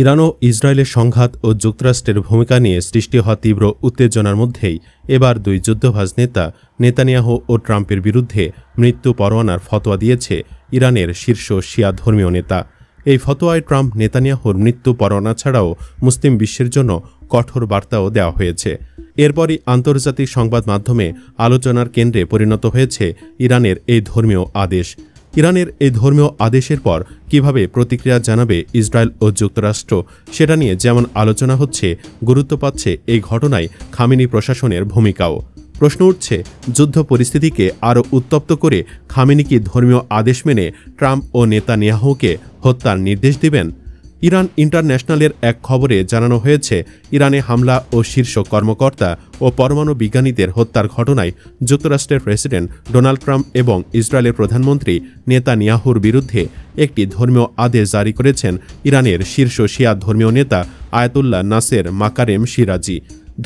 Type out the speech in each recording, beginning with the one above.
Iran ও ইসরায়েলের সংঘাত ও যুক্তরাষ্ট্রের ভূমিকা নিয়ে সৃষ্টি হওয়া তীব্র উত্তেজনার মধ্যেই এবার দুই যুদ্ধবাজ নেতা নেতানিয়াহু ও ট্রাম্পের বিরুদ্ধে মৃত্যু পরোয়ানার ফতোয়া দিয়েছে ইরানের শীর্ষ শিয়া ধর্মীয় নেতা। এই ফতোয়ায় ট্রাম্প নেতানিয়াহুর মৃত্যু পরোয়ানা ছাড়াও মুসলিম বিশ্বের জন্য কঠোর বার্তাও দেওয়া হয়েছে। এরপরই আন্তর্জাতিক সংবাদ মাধ্যমে আলোচনার কেন্দ্রে পরিণত হয়েছে ইরানের এই ধর্মীয় আদেশ। ইরানের এই ধর্মীয় আদেশের পর কিভাবে প্রতিক্রিয়া জানাবে ইসরায়েল ও যুক্তরাষ্ট্র, সেটা নিয়ে যেমন আলোচনা হচ্ছে, গুরুত্ব পাচ্ছে এই ঘটনায় খামেনি প্রশাসনের ভূমিকাও। প্রশ্ন উঠছে, যুদ্ধ পরিস্থিতিকে আরও উত্তপ্ত করে খামেনি কি ধর্মীয় আদেশ মেনে ট্রাম্প ও নেতানিয়াহুকে হত্যার নির্দেশ দিবেন? ইরান ইন্টারন্যাশনালের এক খবরে জানানো হয়েছে, ইরানে হামলা ও শীর্ষ কর্মকর্তা ও পরমাণু বিজ্ঞানীদের হত্যার ঘটনায় যুক্তরাষ্ট্রের প্রেসিডেন্ট ডোনাল্ড ট্রাম্প এবং ইসরায়েলের প্রধানমন্ত্রী নেতানিয়াহুর বিরুদ্ধে একটি ধর্মীয় আদেশ জারি করেছেন ইরানের শীর্ষ শিয়া ধর্মীয় নেতা আয়াতুল্লাহ নাসের মাকারেম শিরাজি।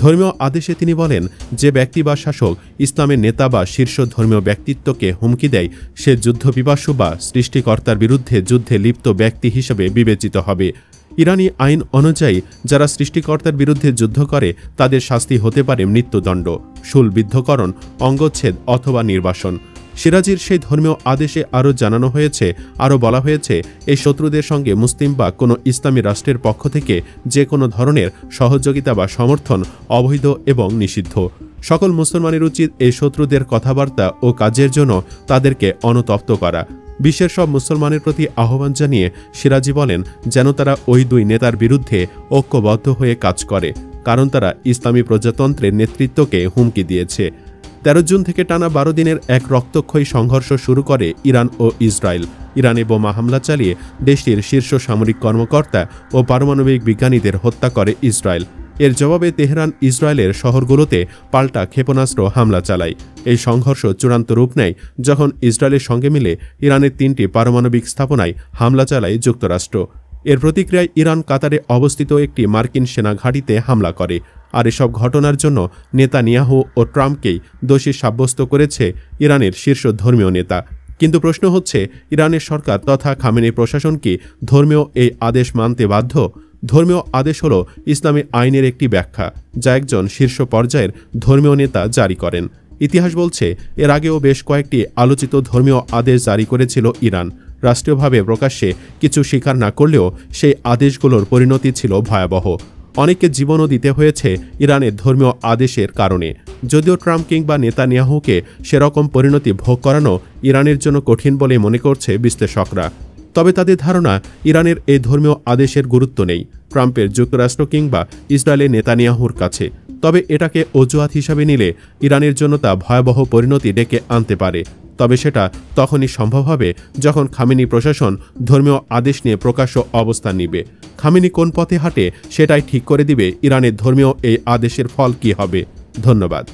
ধর্মীয় আদেশে তিনি বলেন, যে ব্যক্তি বা শাসক ইসলামের নেতা বা শীর্ষ ধর্মীয় ব্যক্তিত্বকে হুমকি দেয়, সে যুদ্ধপিপাসু বা সৃষ্টিকর্তার বিরুদ্ধে যুদ্ধে লিপ্ত ব্যক্তি হিসেবে বিবেচিত হবে। ইরানি আইন অনুযায়ী যারা সৃষ্টিকর্তার বিরুদ্ধে যুদ্ধ করে তাদের শাস্তি হতে পারে মৃত্যুদণ্ড, শূলবিদ্ধকরণ, অঙ্গচ্ছেদ অথবা নির্বাসন। সিরাজির সেই ধর্মীয় আদেশে আরও জানানো হয়েছে, আরও বলা হয়েছে, এই শত্রুদের সঙ্গে মুসলিম বা কোনো ইসলামী রাষ্ট্রের পক্ষ থেকে যে কোনো ধরনের সহযোগিতা বা সমর্থন অবৈধ এবং নিষিদ্ধ। সকল মুসলমানের উচিত এই শত্রুদের কথাবার্তা ও কাজের জন্য তাদেরকে অনুতপ্ত করা। বিশ্বের সব মুসলমানের প্রতি আহ্বান জানিয়ে সিরাজি বলেন, যেন তারা ওই দুই নেতার বিরুদ্ধে ঐক্যবদ্ধ হয়ে কাজ করে, কারণ তারা ইসলামী প্রজাতন্ত্রের নেতৃত্বকে হুমকি দিয়েছে। 13 জুন থেকে টানা 12 দিনের এক রক্তক্ষয়ী সংঘর্ষ শুরু করে ইরান ও ইসরায়েল। ইরানে বোমা হামলা চালিয়ে দেশটির শীর্ষ সামরিক কর্মকর্তা ও পারমাণবিক বিজ্ঞানীদের হত্যা করে ইসরায়েল। এর জবাবে তেহরান ইসরায়েলের শহরগুলোতে পাল্টা ক্ষেপণাস্ত্র হামলা চালায়। এই সংঘর্ষ চূড়ান্ত রূপ নেয় যখন ইসরায়েলের সঙ্গে মিলে ইরানের 3টি পারমাণবিক স্থাপনায় হামলা চালায় যুক্তরাষ্ট্র। এর প্রতিক্রিয়ায় ইরান কাতারে অবস্থিত একটি মার্কিন সেনা ঘাঁটিতে হামলা করে। আর এসব ঘটনার জন্য নেতানিয়াহু ও ট্রাম্পকেই দোষী সাব্যস্ত করেছে ইরানের শীর্ষ ধর্মীয় নেতা। কিন্তু প্রশ্ন হচ্ছে, ইরানের সরকার তথা খামেনি প্রশাসন কি ধর্মীয় এই আদেশ মানতে বাধ্য? ধর্মীয় আদেশ হল ইসলামী আইনের একটি ব্যাখ্যা, যা একজন শীর্ষ পর্যায়ের ধর্মীয় নেতা জারি করেন। ইতিহাস বলছে, এর আগেও বেশ কয়েকটি আলোচিত ধর্মীয় আদেশ জারি করেছিল ইরান। রাষ্ট্রীয়ভাবে প্রকাশ্যে কিছু স্বীকার না করলেও সেই আদেশগুলোর পরিণতি ছিল ভয়াবহ। অনেককে জীবনও দিতে হয়েছে ইরানের ধর্মীয় আদেশের কারণে। যদিও ট্রাম্প কিংবা নেতানিয়াহুকে সেরকম পরিণতি ভোগ করানো ইরানের জন্য কঠিন বলে মনে করছে বিশ্লেষকরা। তবে তাদের ধারণা, ইরানের এই ধর্মীয় আদেশের গুরুত্ব নেই ট্রাম্পের যুক্তরাষ্ট্র কিংবা ইসরায়েলের নেতানিয়াহুর কাছে। তবে এটাকে অজুহাত হিসাবে নিলে ইরানের জন্য তা ভয়াবহ পরিণতি ডেকে আনতে পারে। তবে সেটা তখনই সম্ভব হবে যখন খামেনি প্রশাসন ধর্মীয় আদেশ নিয়ে প্রকাশ্য অবস্থান নিবে। খামেনি কোন পথে হাঁটে সেটাই ঠিক করে দিবে ইরানের ধর্মীয় এই আদেশের ফল কী হবে। ধন্যবাদ।